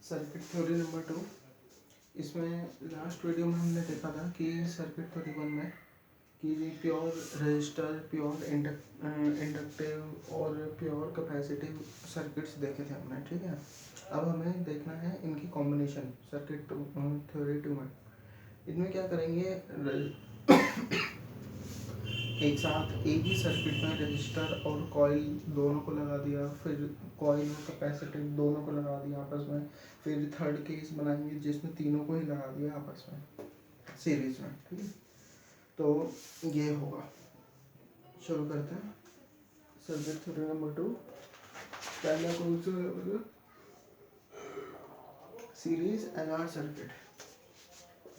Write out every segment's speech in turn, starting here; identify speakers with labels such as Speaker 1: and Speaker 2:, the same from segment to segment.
Speaker 1: Circuit theory number 2। इसमें last video में हमने देखा था कि सर्किट थ्योरी 1 में कि प्योर रजिस्टर, प्योर इंडक्टिव और प्योर कैपेसिटिव सर्किट्स देखे थे हमने, ठीक है। अब हमें देखना है इनकी कॉम्बिनेशन सर्किट थ्योरी 2 में। इनमें क्या करेंगे, एक साथ एक ही सर्किट में रजिस्टर और कॉइल दोनों को लगा दिया, फिर कॉइल और कैपेसिटिव दोनों को लगा दिया आपस में, फिर थर्ड केस बनाएंगे जिसमें तीनों को ही लगा दिया आपस में सीरीज में, ठीक है। तो ये होगा, शुरू करते हैं सर्किट थ्योरी नंबर 2। पहला कौन सा, सीरीज एलआर सर्किट।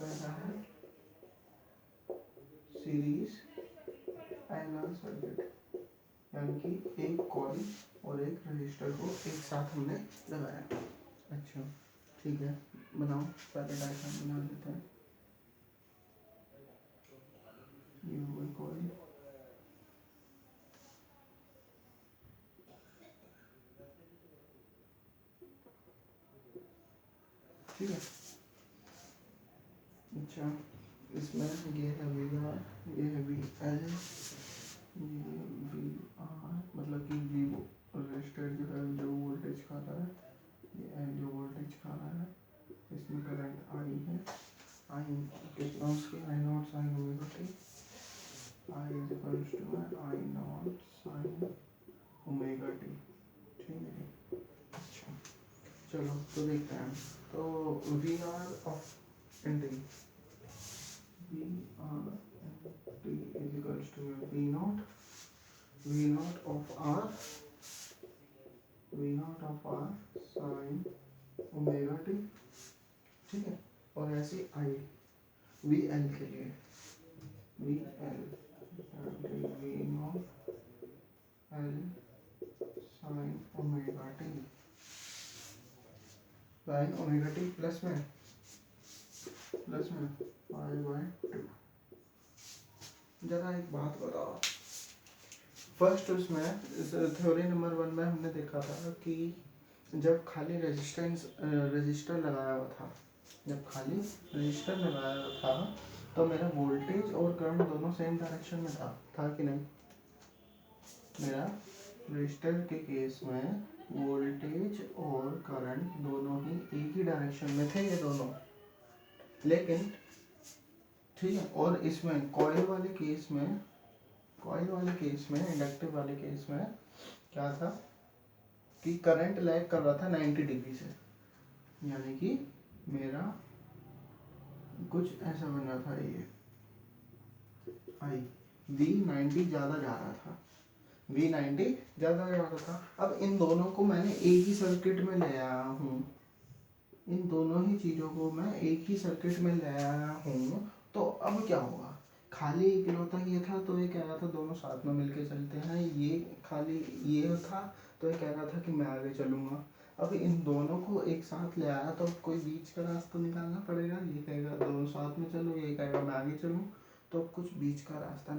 Speaker 1: पहला है सीरीज एलआर सर्किट, यानी कि एक कॉइल और एक रजिस्टर को एक साथ हमने लगाया। अच्छा ठीक है, बनाओ, पहले डायग्राम बना लेते हैं। ये हो गई कॉइल, ठीक है। अच्छा, इसमें ये है वी आर, ये है वी एल, ये वी आर, मतलब कि वी रजिस्टर जो है जो वोल्टेज खा रहा है, ये एल जो वोल्टेज खा रहा है, इसमें करंट आई है, आई कितना उसकी I naught sine omega t, I is equals to I naught sine omega t, ठीक है। अच्छा चलो तो देखते हैं। तो v r of n t, v r t is equals to v naught of r, v naught of r sine omega t, ठीक है। और ऐसे आई वी एल के लिए, v l v naught l sine omega t, sine omega t plus में pi by 2। जरा एक बात बताओ, फर्स्ट उसमें थ्योरी नंबर 1 में हमने देखा था कि जब खाली रजिस्टर लगाया हुआ था, जब खाली रजिस्टर लगाया हुआ था तो मेरा वोल्टेज और करंट दोनों सेम डायरेक्शन में था कि नहीं। मेरा रजिस्टर के केस में वोल्टेज और करंट दोनों ही एक ही डायरेक्शन में थे, ये दोनों, लेकिन ठीक है। और इसमें कॉइल वाले केस में, इंडक्टिव वाले केस में क्या था कि करंट लैग कर रहा था 90 डिग्री से, यानी कि मेरा कुछ ऐसा बन रहा था, ये आई वी 90 ज़्यादा जा रहा था, वी 90 ज़्यादा जा रहा था। अब इन दोनों को मैंने एक ही सर्किट में ले आया हूँ, इन दोनों ही चीज़ों को मैं एक ही सर्किट में ले आया हूँ, तो अब क्या होगा, खाली इकलौता ये था तो ये कह रहा था दोनों साथ में मिलके चलते हैं, ये खाली ये था तो ये कह रहा था कि मैं आगे चलूँगा। अब इन दोनों को एक साथ ले आया तो कोई बीच का रास्ता निकालना पड़ेगा, ये कहेगा दोनों साथ में चलो, ये कहेगा मैं आगे चलूँ, तो कुछ बीच का रास्ता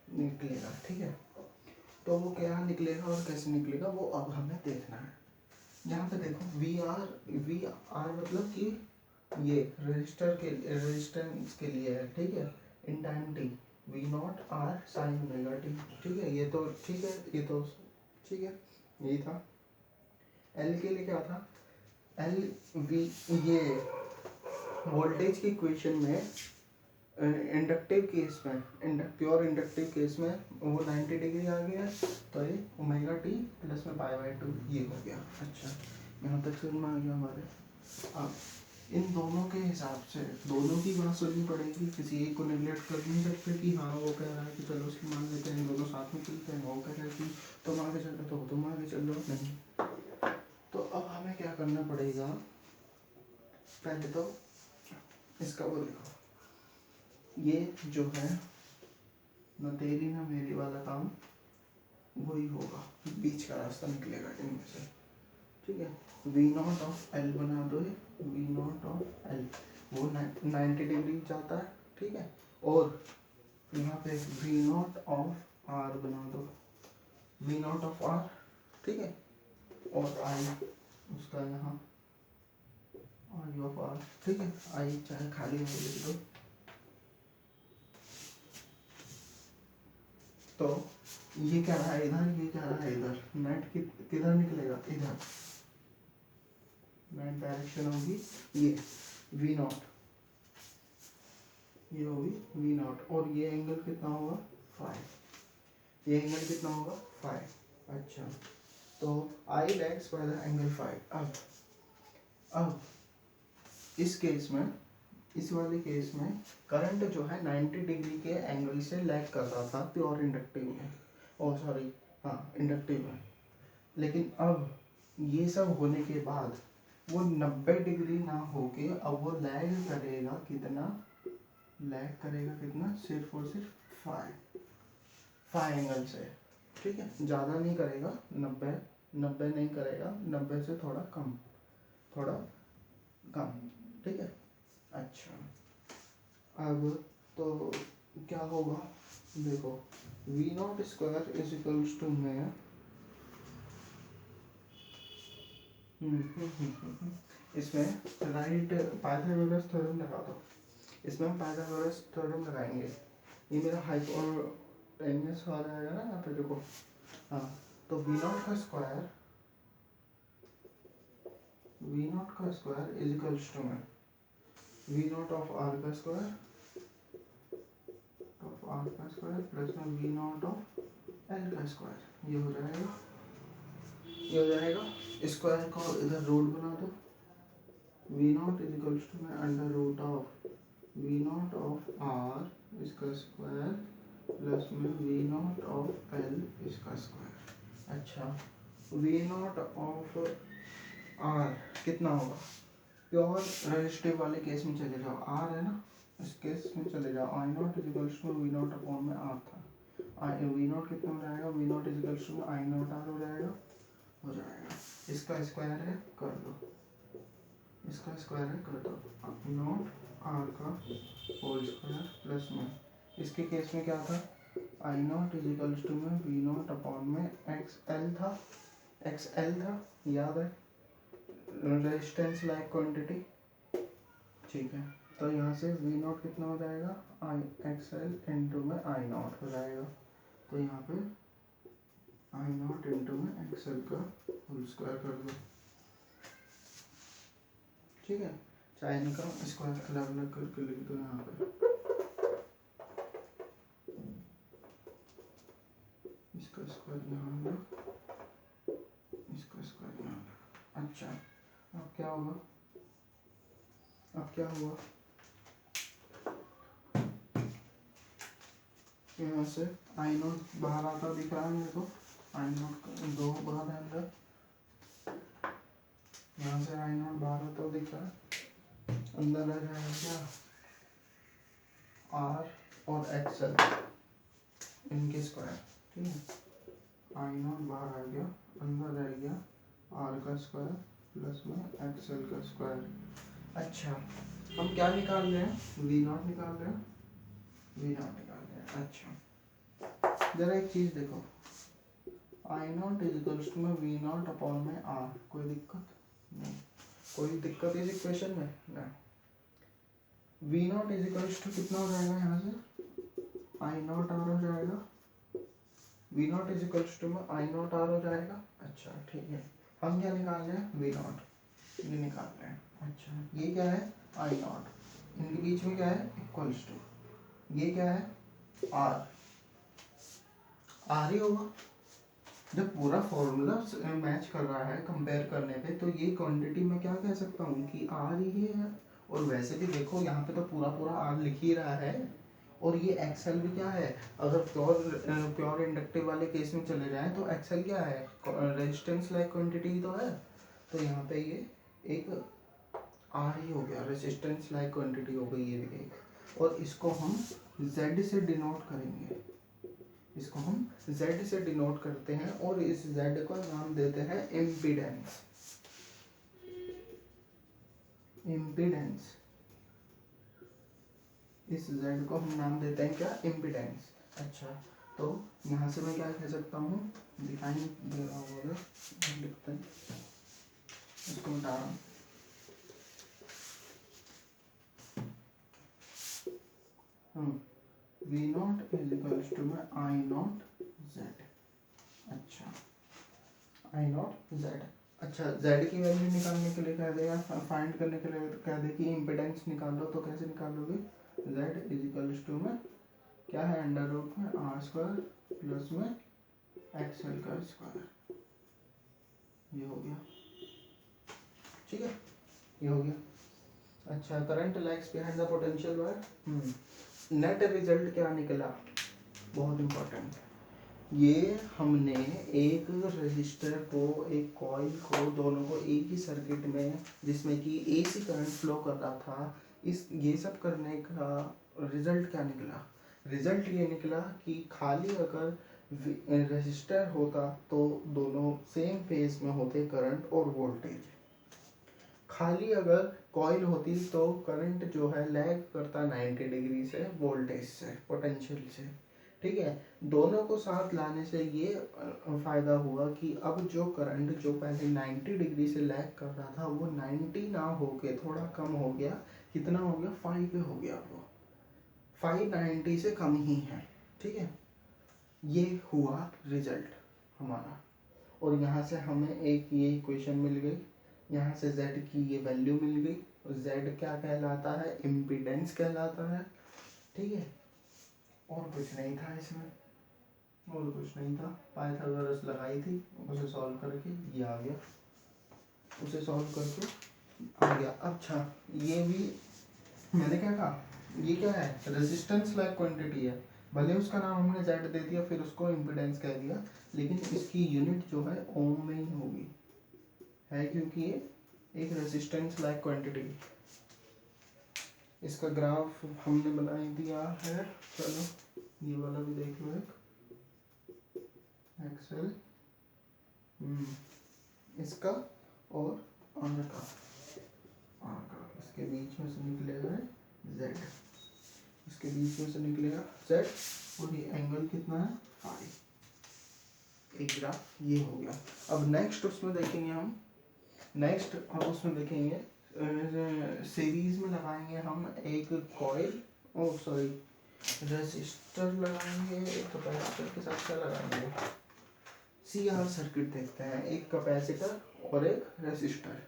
Speaker 1: निकलेगा, ठीक है। तो वो क्या निकलेगा और कैसे निकलेगा वो अब हमें देखना है। यहाँ पे देखो वी आर मतलब कि ये रेजिस्टेंस के लिए है, ठीक है, in time t, V naught R sine omega t, ठीक है। ये तो ठीक है, ये तो ठीक है, यही था। एल के लिए क्या था, एल वी, ये वोल्टेज की इक्वेशन में इंडक्टिव केस में, प्योर इंडक्टिव केस में वो 90 डिग्री आ गया, तो ये ओमेगा टी प्लस में पाई बाय 2 ये हो गया। अच्छा यहाँ तक समझ में आ गया हमारे। अब इन दोनों के हिसाब से दोनों की बात सुननी पड़ेगी, किसी एक को निगलेक्ट कर नहीं सकते कि हाँ वो कह रहा है कि चलो उसकी मान लेते हैं, दोनों साथ में चलते हैं, वो कह रहा है कि तुम आगे चलो तो तुम आगे चलो, नहीं। तो अब हमें क्या करना पड़ेगा, पहले तो इसका वो देखो, ये जो है न तेरी ना मेरी वाला काम वही होगा, बीच का रास्ता निकलेगा इनमें से, ठीक है। वी नॉट ऑफ एल बना दो, वी नॉट ऑफ एल वो 90 डिग्री जाता है, ठीक है। और यहाँ पे वी नॉट ऑफ आर बना दो, वी नॉट ऑफ आर, ठीक है। और आई उसका यहाँ आई ऑफ आर, ठीक है, आई चाहे खाली में लिख दो। तो ये क्या रहा है इधर, ये क्या रहा है इधर, नेट किधर निकलेगा, इधर। नेट डायरेक्शन होगी ये वी नॉट, ये होगी वी नॉट, और ये एंगल कितना होगा 5, ये एंगल कितना होगा 5। अच्छा, तो I let's by the angle 5। अब इस केस में, इस वाले केस में करंट जो है 90 डिग्री के एंगल से लैग कर रहा था प्योर इंडक्टिव में, ओ सॉरी हाँ इंडक्टिव में। लेकिन अब ये सब होने के बाद वो 90 डिग्री ना होके अब वो लैग करेगा कितना, लैग करेगा कितना, सिर्फ और सिर्फ 5 एंगल से, ठीक है, ज़्यादा नहीं करेगा, 90 नहीं करेगा, 90 से थोड़ा कम, थोड़ा कम, ठीक है। अच्छा, अब तो क्या होगा, देखो V naught square is equals to में इसमें राइट पाइथागोरस थ्योरम लगा दो। इसमें हम पाइथागोरस थ्योरम लगाएंगे। ये मेरा हाइपोटेन्यूस आ जाएगा ना यहाँ पे, देखो हाँ, तो वी नॉट का स्क्वायर इज इक्वल्स टू में वी नॉट ऑफ आर का स्क्वायर प्लस में वी नॉट ऑफ एल का स्क्वायर, ये हो जाएगा, ये हो जाएगा। स्क्वायर को इधर रूट बना दो, v naught is equals to में under root of v naught of r इसका स्क्वायर प्लस में वी नॉट ऑफ एल इसका स्क्वायर। अच्छा, वी नॉट ऑफ आर कितना होगा, प्योर रेजिस्टिव वाले केस में चले जाओ, आर है ना, इस केस में चले जाओ, I naught is equals to v naught upon में आर था, आई वी नॉट कितना हो जाएगा, we naught is equals to I naught are हो जाएगा, हो जाएगा। इसका स्क्वायर है कर दो, इसका स्क्वायर है कर दो, नॉट आर का होल स्क्वायर प्लस में, इसके केस में क्या था, आई नॉट इज इक्वल्स टू में वी नॉट अपॉन में एक्स एल था, याद है, रेजिस्टेंस लाइक क्वांटिटी, ठीक है। तो यहाँ से वी नॉट कितना हो जाएगा, आई एक्स एल इंटू में आई नॉट हो जाएगा, तो यहाँ पे आई नॉट इंटू में एक्स एल का होल स्क्वायर कर दो, ठीक है। चाहे इनका स्क्वायर अलग अलग करके लिख दो यहाँ पे, इसका स्क्वायर यहाँ होगा, इसका स्क्वायर यहाँ होगा। अच्छा, अब क्या होगा, अब क्या हुआ, यहाँ से आई नॉट बाहर आता दिख रहा है मेरे को, आई नॉट दो बाहर है अंदर, यहाँ से आई नॉट बाहर आता दिख रहा है, अंदर रह जाएगा क्या, आर और एक्सएल इनके स्क्वायर, ठीक है। आई नॉट बाहर आ गया, अंदर रह गया आर का स्क्वायर प्लस में एक्सएल का स्क्वायर। अच्छा, हम क्या निकाल रहे हैं, वी नॉट निकाल रहे हैं, वी नॉट निकाल रहे हैं। अच्छा, जरा एक चीज देखो, I naught is equals to में वी नॉट अपॉन में आर, कोई दिक्कत नहीं, कोई दिक्कत इस इक्वेशन में नहीं। V naught is equals to कितना हो जाएगा, यहाँ से आई नॉट आर हो जाएगा, we naught is equals to में आई नॉट आर हो जाएगा। अच्छा ठीक है, हम क्या निकाल रहे हैं, वी नॉट, ये निकाल रहे हैं। अच्छा, ये क्या है, आई नॉट, इनके बीच में क्या है, इक्वल्स टू, ये क्या है, आर, आर ही होगा। जब पूरा फॉर्मूला मैच कर रहा है कंपेयर करने पे, तो ये क्वांटिटी मैं क्या कह सकता हूँ कि आर ही है। और वैसे भी देखो यहाँ पे तो पूरा पूरा आर लिख ही रहा है, और ये एक्सएल भी क्या है, अगर प्योर इंडक्टिव वाले केस में चले जाएं तो एक्सएल क्या है, रेजिस्टेंस लाइक क्वांटिटी तो है, तो यहाँ पे ये एक आर ही हो गया, रेजिस्टेंस लाइक क्वांटिटी हो गई ये भी एक। और इसको हम जेड से डिनोट करेंगे, इसको हम Z से डिनोट करते हैं, और इस Z को नाम देते हैं इम्पीडेंस, इम्पीडेंस, इस Z को हम नाम देते हैं क्या, इम्पीडेंस। अच्छा, तो यहाँ से मैं क्या कह सकता हूँ, डिफाइन दे रहा हूँ, लिखते हैं इसको, मिटा रहा हूँ, V naught is equals to में आई नॉट जेड। अच्छा आई नॉट जेड। अच्छा जेड की वैल्यू निकालने के लिए कह देगा, फाइंड करने के लिए कह दे कि इम्पिडेंस निकालो, तो कैसे निकालोगे? जेड इज इक्वल्स टू में क्या है, अंडर रूट में आर स्क्वायर प्लस में एक्सएल का स्क्वायर। ये हो गया, ठीक है, ये हो गया। अच्छा current lags behind the potential wire. Net result क्या निकला, बहुत इंपॉर्टेंट। ये हमने एक रजिस्टर को, एक कॉइल को, दोनों को एक ही सर्किट में, जिसमें कि एसी करंट फ्लो कर रहा था, इस ये सब करने का रिजल्ट क्या निकला? रिजल्ट ये निकला कि खाली अगर रजिस्टर होता तो दोनों सेम फेज में होते करंट और वोल्टेज। खाली अगर कॉइल होती तो करंट जो है लैग करता 90 डिग्री से वोल्टेज से, पोटेंशियल से, ठीक है। दोनों को साथ लाने से ये फायदा हुआ कि अब जो करंट जो पहले 90 डिग्री से लैग कर रहा था वो 90 ना होके थोड़ा कम हो गया। कितना हो गया? 5 पे हो गया। वो 590 से कम ही है, ठीक है। ये हुआ रिजल्ट हमारा, और यहाँ से हमें एक ये इक्वेशन मिल गई, यहाँ से z की ये वैल्यू मिल गई। और z क्या कहलाता है? इम्पीडेंस कहलाता है, ठीक है। और कुछ नहीं था इसमें, और कुछ नहीं था। पाइथागोरस लगाई थी, उसे सॉल्व करके ये आ गया, उसे सॉल्व करके आ गया। अच्छा ये भी मैंने क्या कहा, ये क्या है? रेजिस्टेंस लाइक क्वांटिटी है। भले उसका नाम हमने z दे दिया, फिर उसको इम्पीडेंस कह दिया, लेकिन इसकी यूनिट जो है ओम में ही होगी, है, क्योंकि ये एक रेजिस्टेंस लाइक क्वांटिटी। इसका ग्राफ हमने बना दिया है, चलो ये वाला भी देख लो, एक एक्सेल इसका और आर का इसके बीच में से निकलेगा z, इसके बीच में से निकलेगा z, और ये एंगल कितना है? फाई। एक ग्राफ ये हो गया। अब नेक्स्ट उसमें देखेंगे हम, नेक्स्ट अब उसमें देखेंगे सीरीज में लगाएंगे हम एक कॉइल, ओ सॉरी रेसिस्टर लगाएंगे, एक कैपेसिटर के साथ क्या लगाएंगे? सीआर सर्किट देखते हैं, एक कैपेसिटर और एक रेसिस्टर।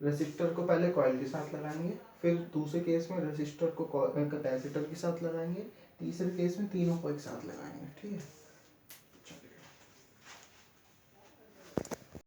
Speaker 1: रेसिस्टर को पहले कॉइल के साथ लगाएंगे, फिर दूसरे केस में रेसिस्टर को कैपेसिटर के साथ लगाएंगे, तीसरे केस में तीनों को एक साथ लगाएंगे, ठीक है।